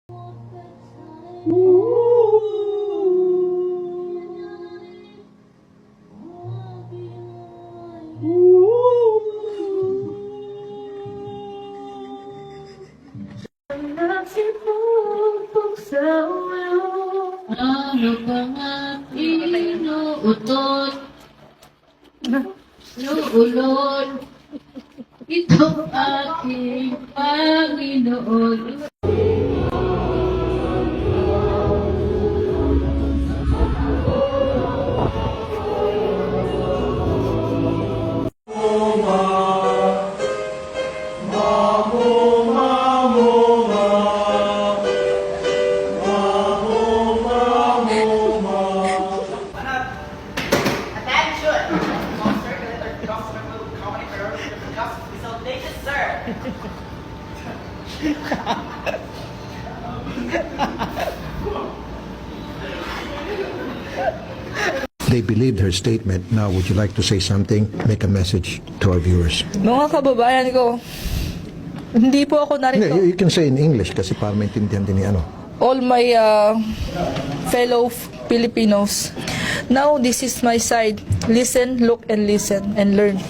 Ano bang aking inuutot? Inuulot. Ito aking Panginoon. Attention! Monster Glitter Drops remove comedy priority of the cups is outdated, sir! They believed her statement. Now, would you like to say something? Make a message to our viewers. Mga kababayan ko, hindi po ako narito. You can say in English kasi para maintindihan din ni ano. All my fellow Filipinos, now this is my side. Listen, look, and listen, and learn.